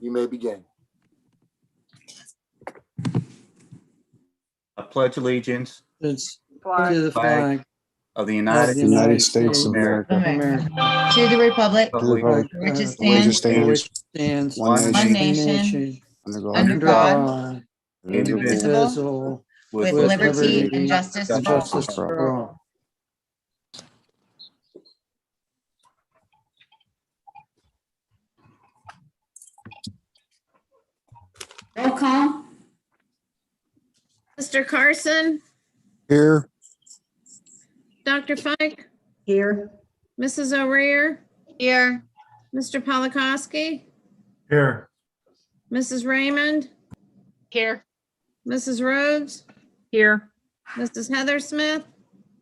You may begin. I pledge allegiance It's Flag to the flag of the of United the States United States States of of America, America, to the republic to the republic for which is for which it stands for which stands, stands one one nation, nation, under God, under under God, God, indivisible, indivisible, with with liberty and liberty justice and for all. justice for all. Roll call. Mr. Carson, here, Dr. Fike, Here. Mrs. O'Rear, Here. Mr. Polakowski, Here. Mrs. Raymond, Here. Mrs. Rhodes, Here. Mrs. Heather Smith,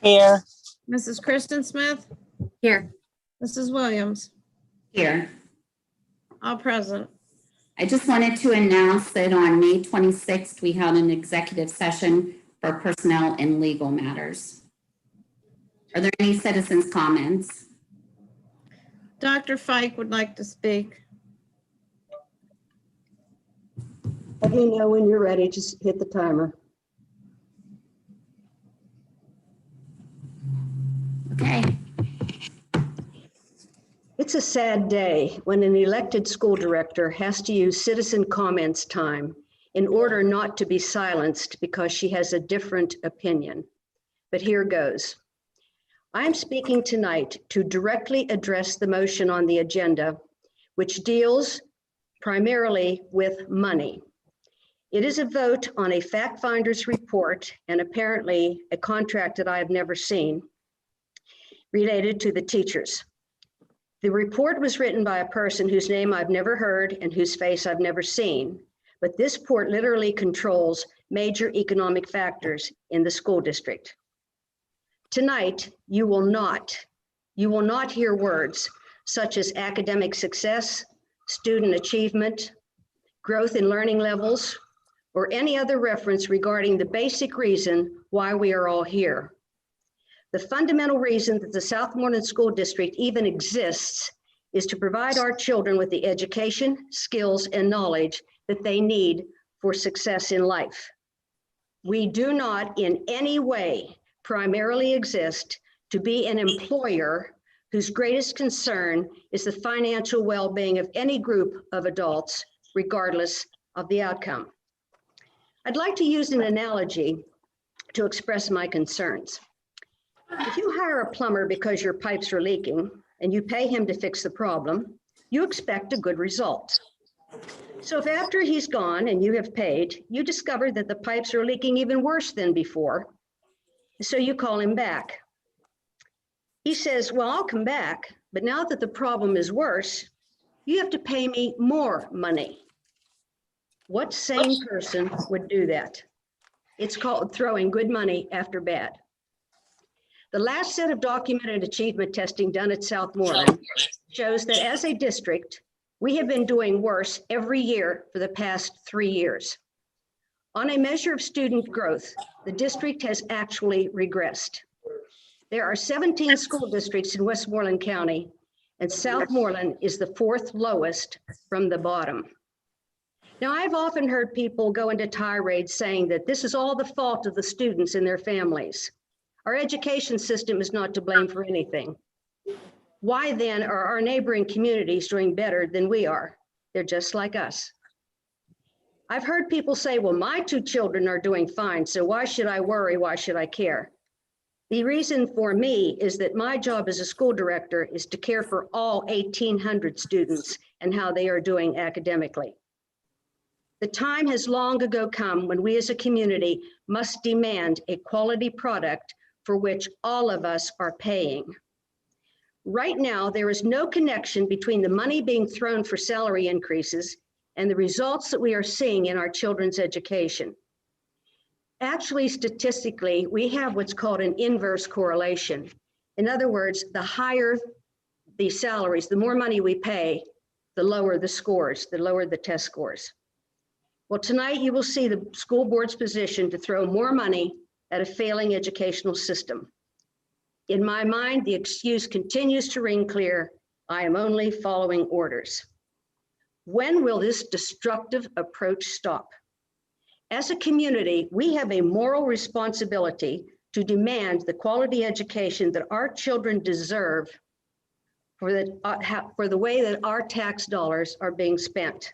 Here. Mrs. Kristen Smith, Here. Mrs. Williams, Here. all present. I just wanted to announce that on May 26th, we held an executive session for personnel and legal matters. Are there any citizens' comments? Dr. Fike would like to speak. Let me know when you're ready. Just hit the timer. Okay. It's a sad day when an elected school director has to use citizen comments time in order not to be silenced because she has a different opinion. But here goes. I'm speaking tonight to directly address the motion on the agenda, which deals primarily with money. It is a vote on a fact finder's report and apparently a contract that I have never seen related to the teachers. The report was written by a person whose name I've never heard and whose face I've never seen, but this report literally controls major economic factors in the school district. Tonight, you will not hear words such as academic success, student achievement, growth in learning levels, or any other reference regarding the basic reason why we are all here. The fundamental reason that the Southmoreland School District even exists is to provide our children with the education, skills, and knowledge that they need for success in life. We do not in any way primarily exist to be an employer whose greatest concern is the financial well-being of any group of adults, regardless of the outcome. I'd like to use an analogy to express my concerns. If you hire a plumber because your pipes are leaking and you pay him to fix the problem, you expect a good result. So if after he's gone and you have paid, you discover that the pipes are leaking even worse than before, so you call him back. He says, well, I'll come back, but now that the problem is worse, you have to pay me more money. What sane person would do that? It's called throwing good money after bad. The last set of documented achievement testing done at Southmoreland shows that as a district, we have been doing worse every year for the past 3 years. On a measure of student growth, the district has actually regressed. There are 17 school districts in Westmoreland County, and Southmoreland is the 4th lowest from the bottom. Now, I've often heard people go into tirades saying that this is all the fault of the students and their families. Our education system is not to blame for anything. Why then are our neighboring communities doing better than we are? They're just like us. I've heard people say, well, my 2 children are doing fine, so why should I worry? Why should I care? The reason for me is that my job as a school director is to care for all 1,800 students and how they are doing academically. The time has long ago come when we as a community must demand a quality product for which all of us are paying. Right now, there is no connection between the money being thrown for salary increases and the results that we are seeing in our children's education. Actually, statistically, we have what's called an inverse correlation. In other words, the higher the salaries, the more money we pay, the lower the scores, the lower the test scores. Well, tonight you will see the school board's position to throw more money at a failing educational system. In my mind, the excuse continues to ring clear. I am only following orders. When will this destructive approach stop? As a community, we have a moral responsibility to demand the quality education that our children deserve for the way that our tax dollars are being spent.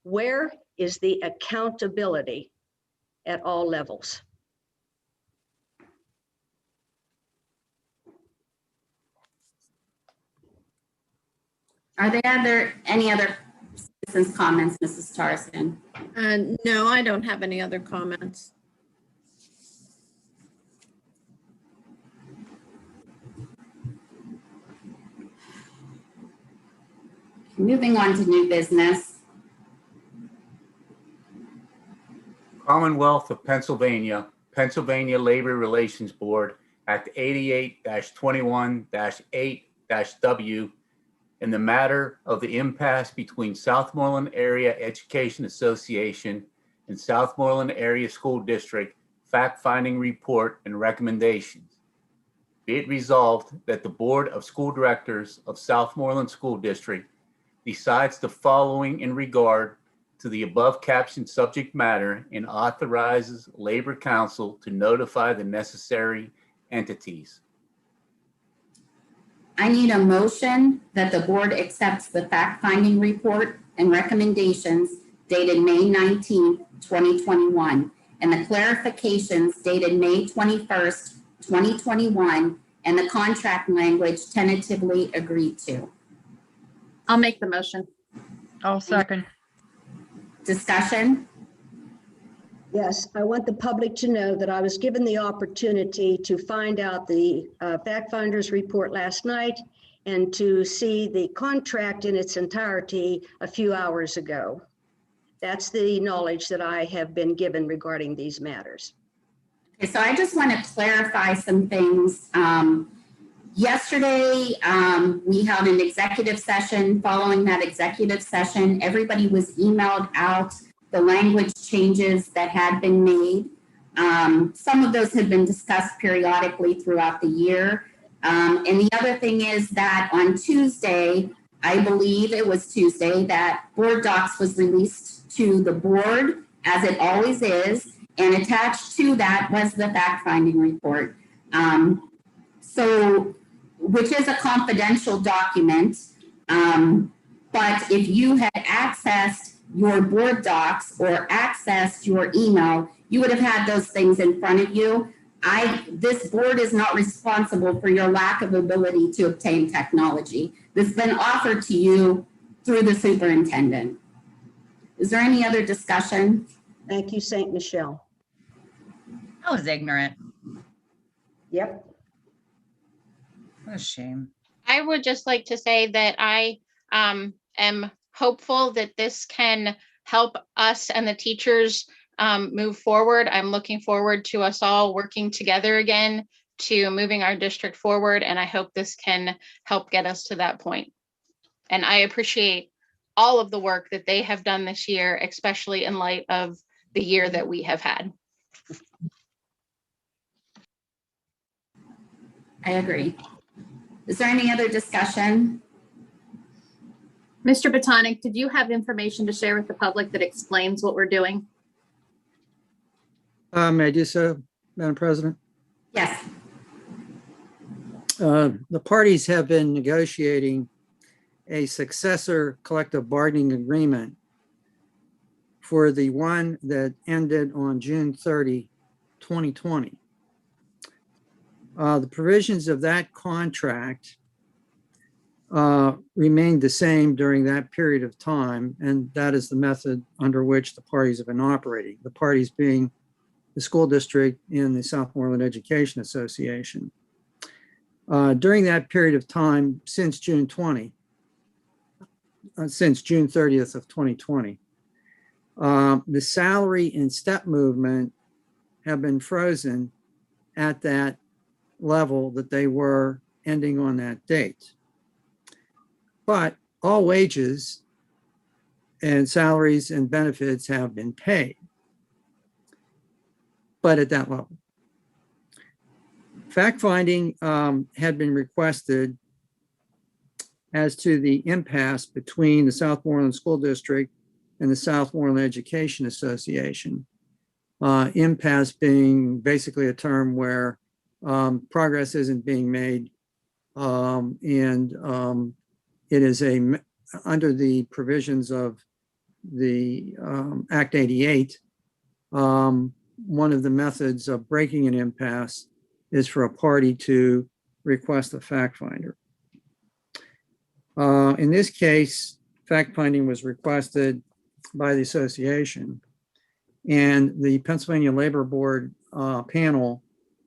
Where is the accountability at all levels? Are there any other citizens' comments, Mrs. Tarzan? No, I don't have any other comments. Moving on to new business. Commonwealth of Pennsylvania, Pennsylvania Labor Relations Board, Act 88-21-8-W, in the matter of the impasse between Southmoreland Area Education Association and Southmoreland Area School District, fact-finding report and recommendations. Be it resolved that the Board of School Directors of Southmoreland School District decides the following in regard to the above captioned subject matter and authorizes Labor Council to notify the necessary entities. I need a motion that the board accepts the fact-finding report and recommendations dated May 19th, 2021, and the clarifications dated May 21st, 2021, and the contract language tentatively agreed to. I'll make the motion. I'll second. Discussion? Yes, I want the public to know that I was given the opportunity to find out the fact finder's report last night and to see the contract in its entirety a few hours ago. That's the knowledge that I have been given regarding these matters. Okay, so I just want to clarify some things. Yesterday, we held an executive session. Following that executive session, everybody was emailed out the language changes that had been made. Some of those had been discussed periodically throughout the year. And the other thing is that on Tuesday, I believe it was Tuesday, that board docs was released to the board, as it always is, and attached to that was the fact-finding report. Which is a confidential document, but if you had accessed your board docs or accessed your email, you would have had those things in front of you. This board is not responsible for your lack of ability to obtain technology. This has been offered to you through the superintendent. Is there any other discussion? Thank you, St. Michelle. I was ignorant. Yep. What a shame. I would just like to say that I am hopeful that this can help us and the teachers move forward. I'm looking forward to us all working together again to moving our district forward. And I hope this can help get us to that point. And I appreciate all of the work that they have done this year, especially in light of the year that we have had. I agree. Is there any other discussion? Mr. Botanic, did you have information to share with the public that explains what we're doing? May I do so, Madam President? Yes. The parties have been negotiating a successor collective bargaining agreement for the one that ended on June 30, 2020. The provisions of that contract remained the same during that period of time, and that is the method under which the parties have been operating, the parties being the school district and the Southmoreland Education Association. During that period of time, since June 30th of 2020, the salary and step movement have been frozen at that level that they were ending on that date. But all wages and salaries and benefits have been paid, but at that level. Fact-finding had been requested as to the impasse between the Southmoreland School District and the Southmoreland Education Association. Impasse being basically a term where progress isn't being made, and it is under the provisions of the Act 88. One of the methods of breaking an impasse is for a party to request a fact finder. In this case, fact finding was requested by the association, and the Pennsylvania Labor Board panel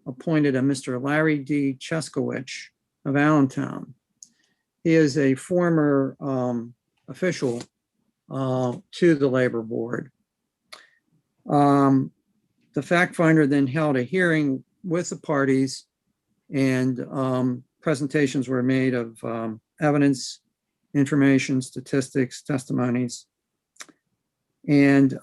appointed a Mr. Larry D. Cheskowich of Allentown. He is a former official to the Labor Board. The fact finder then held a hearing with the parties, and presentations were made of evidence, information, statistics, testimonies. And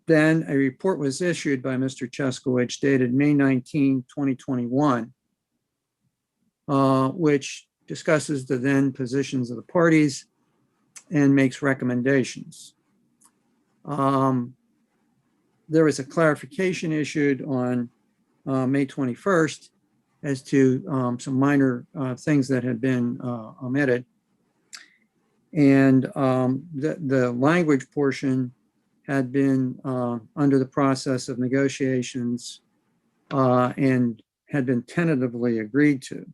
then a report was issued by Mr. Cheskowich dated May 19, 2021, which discusses the then positions of the parties and makes recommendations. There was a clarification issued on May 21st as to some minor things that had been omitted. And the language portion had been under the process of negotiations and had been tentatively agreed to,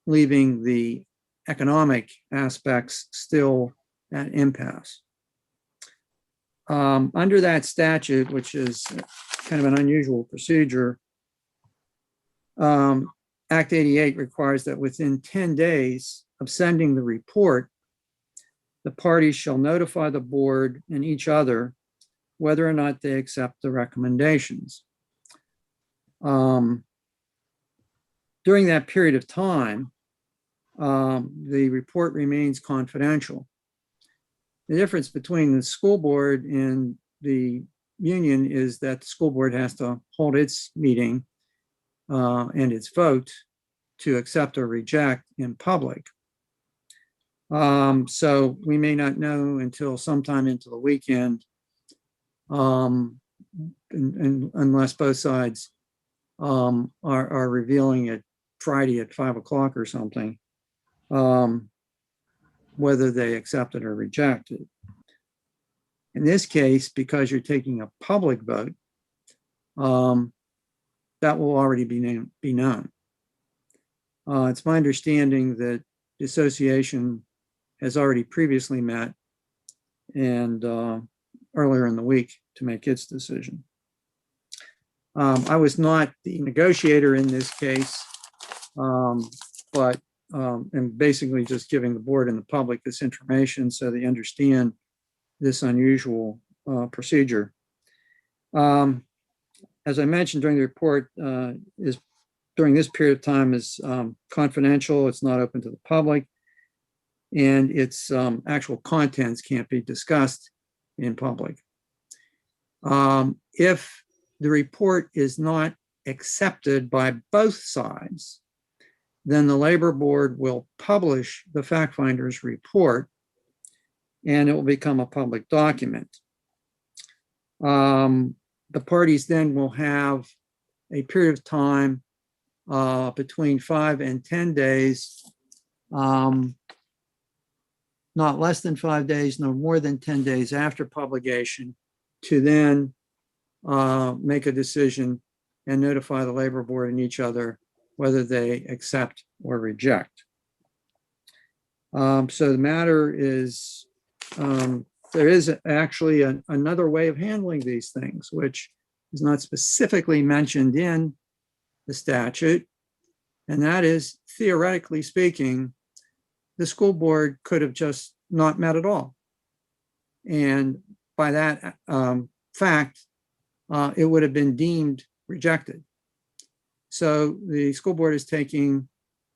leaving the economic aspects still at impasse. Under that statute, which is kind of an unusual procedure, Act 88 requires that within 10 days of sending the report, the parties shall notify the board and each other whether or not they accept the recommendations. During that period of time, the report remains confidential. The difference between the school board and the union is that the school board has to hold its meeting and its vote to accept or reject in public. So we may not know until sometime into the weekend, unless both sides are revealing it Friday at 5 o'clock or something, whether they accept it or reject it. In this case, because you're taking a public vote, that will already be known. It's my understanding that the association has already previously met and earlier in the week to make its decision. I was not the negotiator in this case, but I'm basically just giving the board and the public this information so they understand this unusual procedure. As I mentioned during the report, during this period of time is confidential. It's not open to the public, and its actual contents can't be discussed in public. If the report is not accepted by both sides, then the labor board will publish the fact finder's report and it will become a public document. The parties then will have a period of time between 5 and 10 days, not less than 5 days, no more than 10 days after publication, to then make a decision and notify the labor board and each other whether they accept or reject. So the matter is, there is actually another way of handling these things, which is not specifically mentioned in the statute. And that is, theoretically speaking, the school board could have just not met at all. And by that fact, it would have been deemed rejected. So the school board is taking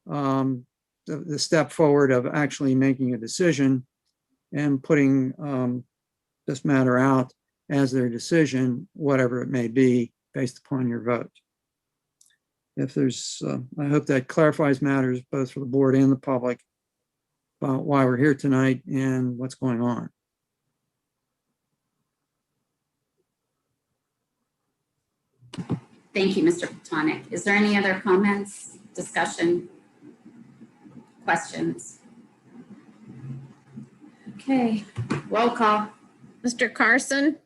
the step forward of actually making a decision and putting this matter out as their decision, whatever it may be, based upon your vote. If there's, I hope that clarifies matters both for the board and the public. about why we're here tonight and what's going on. Thank you, Mr. Platonic. Is there any other comments, discussion, questions? Okay, roll call. Mr. Carson,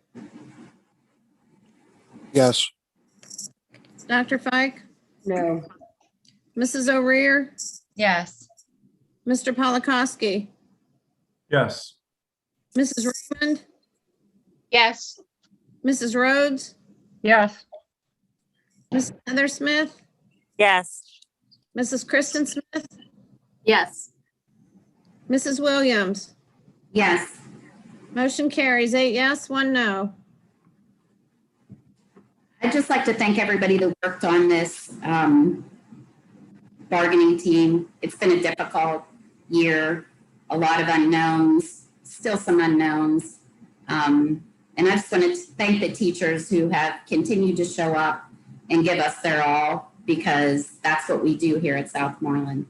Yes. Dr. Fike, No. Mrs. O'Rear, Yes. Mr. Polakowski, Yes. Mrs. Raymond, Yes. Mrs. Rhodes, Yes. Mrs. Heather Smith, Yes. Mrs. Kristen Smith, Yes. Mrs. Williams. Yes. Motion carries 8 yes, 1 no. I'd just like to thank everybody that worked on this bargaining team. It's been a difficult year, a lot of unknowns, still some unknowns. And I just want to thank the teachers who have continued to show up and give us their all, because that's what we do here at Southmoreland.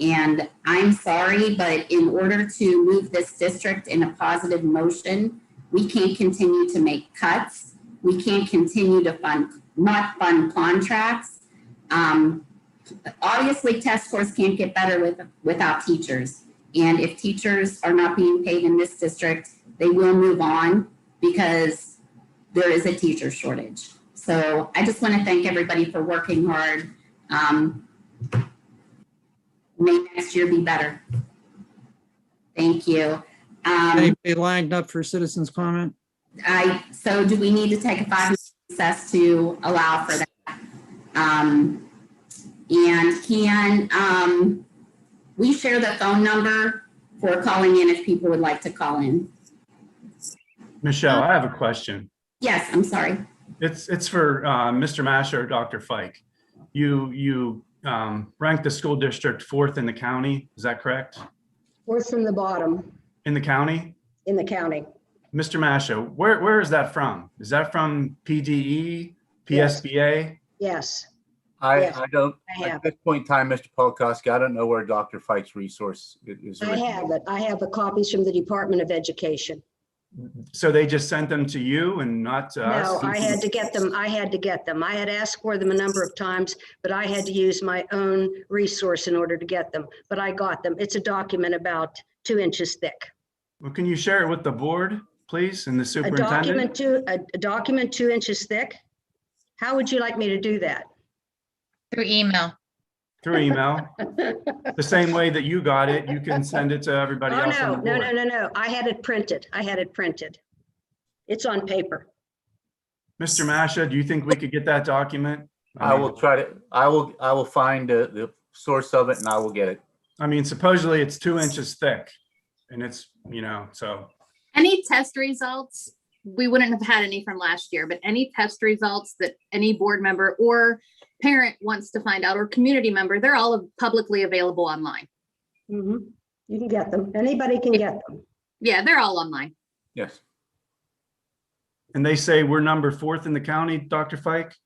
And I'm sorry, but in order to move this district in a positive motion, we can't continue to make cuts. We can't continue to not fund contracts. Obviously, test scores can't get better without teachers. And if teachers are not being paid in this district, they will move on because there is a teacher shortage. So I just want to thank everybody for working hard. May next year be better. Thank you. Anybody lined up for citizens comment? So do we need to take a 5-minute recess to allow for that? And can we share the phone number for calling in if people would like to call in? Michelle, I have a question. Yes, I'm sorry. It's for Mr. Masha or Dr. Fike. You ranked the school district 4th in the county. Is that correct? 4th from the bottom In the county? in the county. Mr. Masha, where is that from? Is that from PDE, Yes. PSBA? Yes, I Yes, don't, I have. at this point in time, Mr. Polakowski, I don't know where Dr. Fike's resource is. I have it. I have the copies from the Department of Education. So they just sent them to you and not to us? No, I had to get them. I had to get them. I had asked for them a number of times, but I had to use my own resource in order to get them. But I got them. It's a document about 2 inches thick. Well, can you share it with the board, please, and the A superintendent? document 2 inches thick? How would you like me to do that? Through email. Through email? The same way that you got it, you can send it to everybody Oh, else on the no. board. I had it printed. I had it printed. It's on paper. Mr. Masha, do you think we could get that document? I will try to, I will find the source of it and I will get it. I mean, supposedly it's 2 inches thick and it's, so. Any test results, we wouldn't have had any from last year, but any test results that any board member or parent wants to find out, or community member, they're all publicly available online. Mhm. You can get them. Anybody can get them. Yeah, they're all online. Yes. And they say we're number 4th in the county, Dr. Fike?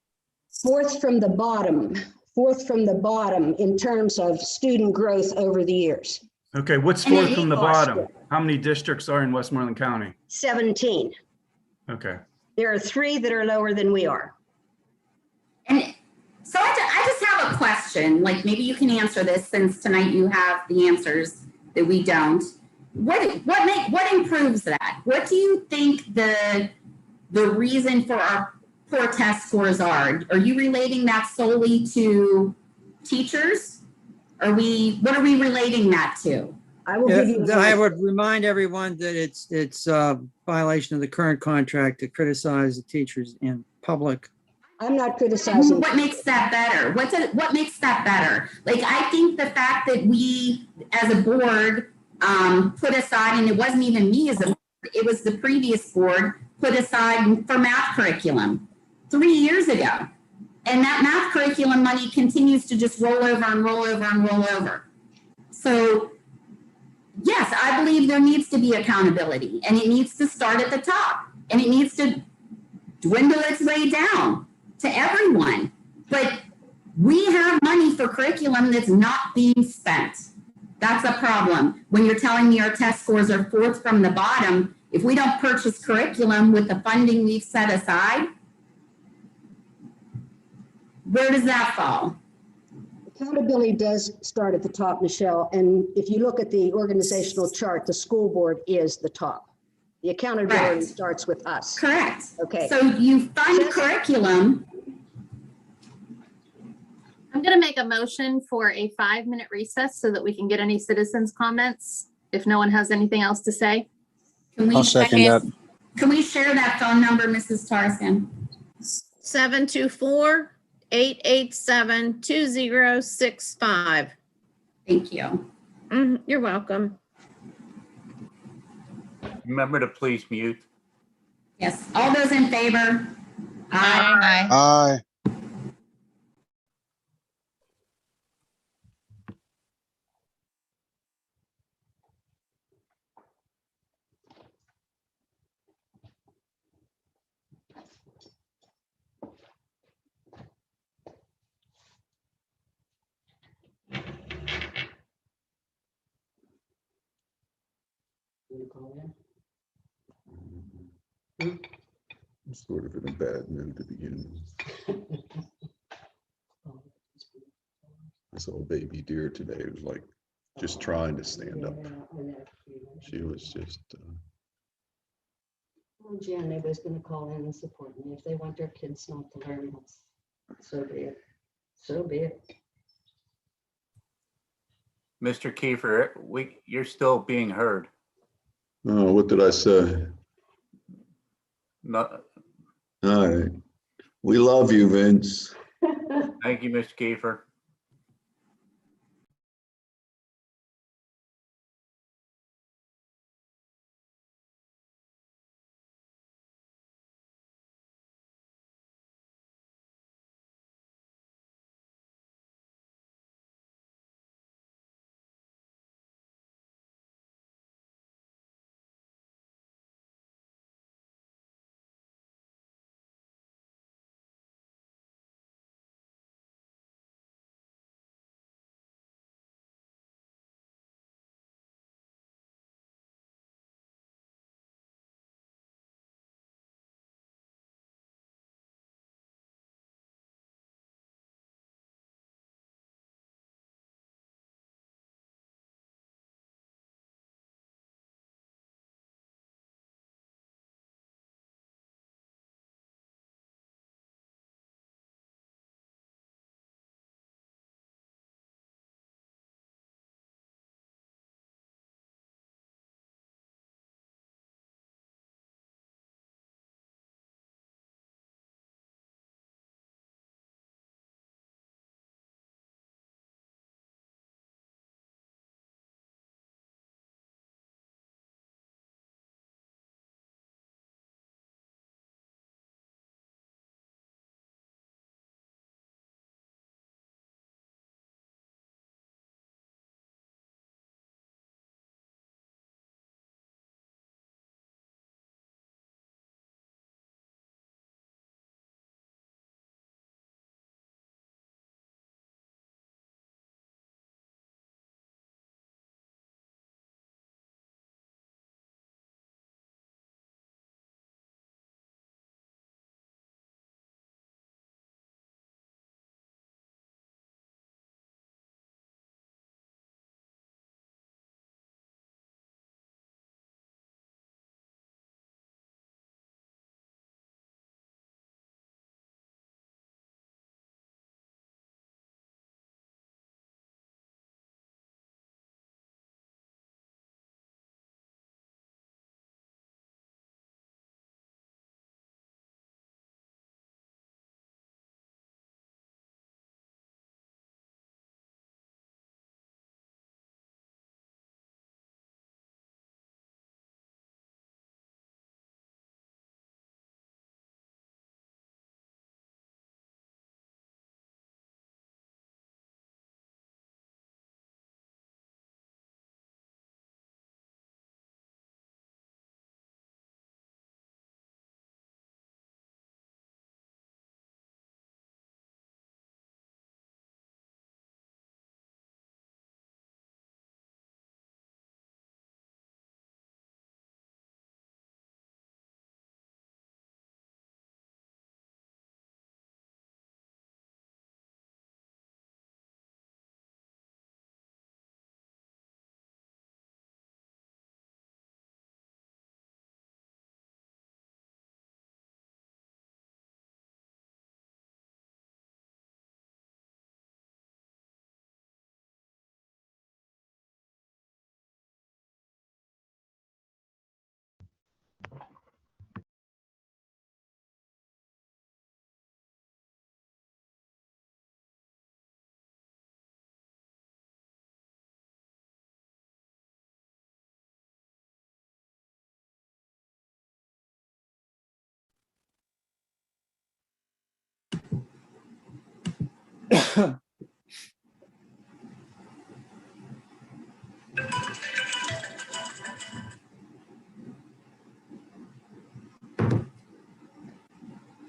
4th from the bottom, 4th from the bottom in terms of student growth over the years. Okay, what's And 4th it from the equals- bottom? How many districts are in Westmoreland County? 17. Okay. There are 3 that are lower than we are. And so I just have a question, like maybe you can answer this since tonight you have the answers that we don't. What improves that? What do you think the reason for our poor test scores are? Are you relating that solely to teachers? What are we relating that to? I will give you. I would remind everyone that it's a violation of the current contract to criticize the teachers in public. I'm not criticizing. What makes that better? What makes that better? Like, I think the fact that we, as a board, put aside, and it wasn't even me as a board, it was the previous board, put aside for math curriculum 3 years ago. And that math curriculum money continues to just roll over and roll over and roll over. So, yes, I believe there needs to be accountability, and it needs to start at the top, and it needs to dwindle its way down to everyone. But we have money for curriculum that's not being spent. That's a problem. When you're telling me our test scores are fourth from the bottom, if we don't purchase curriculum with the funding we've set aside, where does that fall? Accountability does start at the top, Michelle, and if you look at the organizational chart, the school board is the top. The accountability Correct. starts with us. Correct. Okay. So you fund Just- curriculum. I'm going to make a motion for a 5-minute recess so that we can get any citizens' comments. If no one has anything else to say. Can we, I'll second that. Can we share that phone number, Mrs. Tarson? 724-887-2065. Thank you. You're welcome. Remember to please mute. Yes. All those in favor? Aye. Aye. I'm sort of in a bad mood to begin with. I saw a baby deer today. It was like just trying to stand up. She was just, Well, Jan, nobody's gonna call in and support me. If they want their kids not to learn, so be it. So be it. Mr. Kiefer, you're still being heard. oh, what did I say? No, All right. We love you, Vince. thank you, Mr. Kiefer.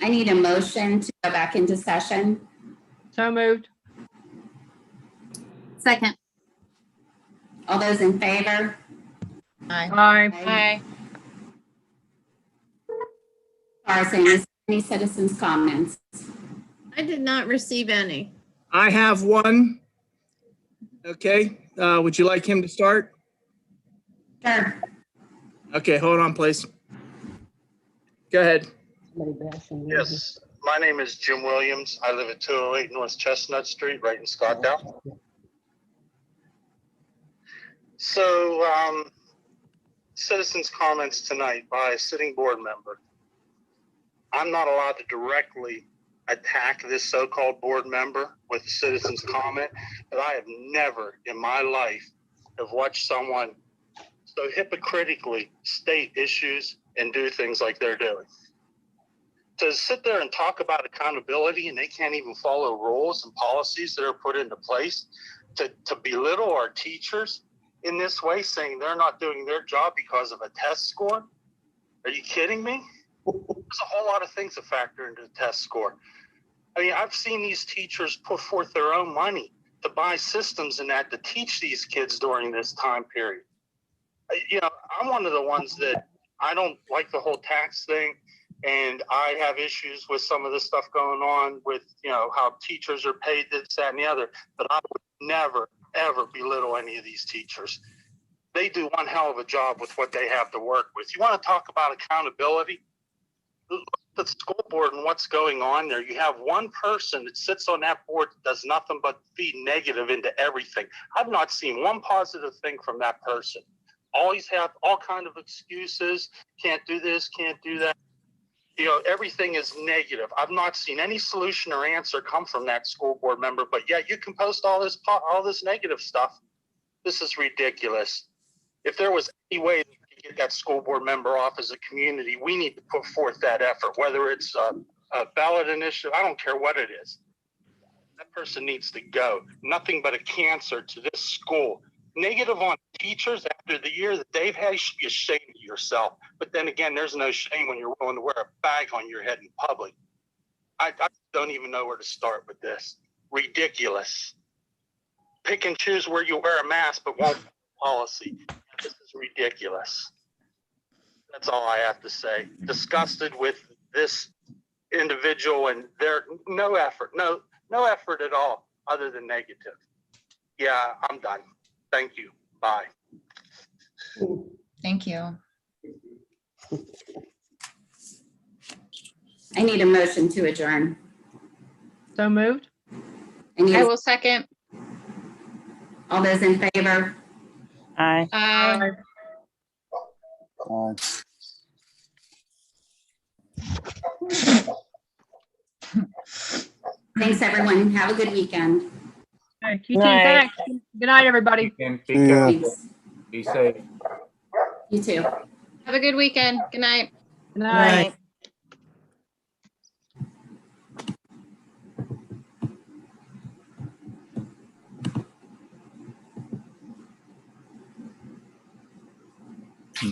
I need a motion to go back into session. So moved. Second. All those in favor? Aye. Aye. Tarzan, is there any citizens' comments? I did not receive any. I have one. Okay, would you like him to start? Sure. Okay, hold on, please. Go ahead. Yes, my name is Jim Williams. I live at 208 North Chestnut Street, right in Scottdale. So, citizens' comments tonight by a sitting board member. I'm not allowed to directly attack this so-called board member with a citizen's comment, but I have never in my life have watched someone so hypocritically state issues and do things like they're doing. To sit there and talk about accountability and they can't even follow rules and policies that are put into place, to belittle our teachers in this way, saying they're not doing their job because of a test score. Are you kidding me? There's a whole lot of things that factor into the test score. I mean, I've seen these teachers put forth their own money to buy systems and that to teach these kids during this time period. You know, I'm one of the ones that I don't like the whole tax thing. And I have issues with some of the stuff going on with, you know, how teachers are paid this, that, and the other. But I would never, ever belittle any of these teachers. They do one hell of a job with what they have to work with. You want to talk about accountability? Look at the school board and what's going on there. You have one person that sits on that board that does nothing but feed negative into everything. I've not seen one positive thing from that person. Always have all kind of excuses. Can't do this, can't do that. You know, everything is negative. I've not seen any solution or answer come from that school board member, but yet you can post all this negative stuff. This is ridiculous. If there was any way to get that school board member off as a community, we need to put forth that effort, whether it's a ballot initiative, I don't care what it is. That person needs to go. Nothing but a cancer to this school. Negative on teachers after the year that they've had, you should be ashamed of yourself. But then again, there's no shame when you're willing to wear a bag on your head in public. I don't even know where to start with this. Ridiculous. Pick and choose where you wear a mask, but won't policy. This is ridiculous. That's all I have to say. Disgusted with this individual and their no effort at all other than negative. Yeah, I'm done. Thank you. Bye. Thank you. I need a motion to adjourn. So moved. I will second. All those in favor? Aye. Aye. Thanks, everyone. Have a good weekend. You too. Thanks. Good night, everybody. And be careful, Thanks. be safe. You too. Have a good weekend. Good night. Good night. Hmm.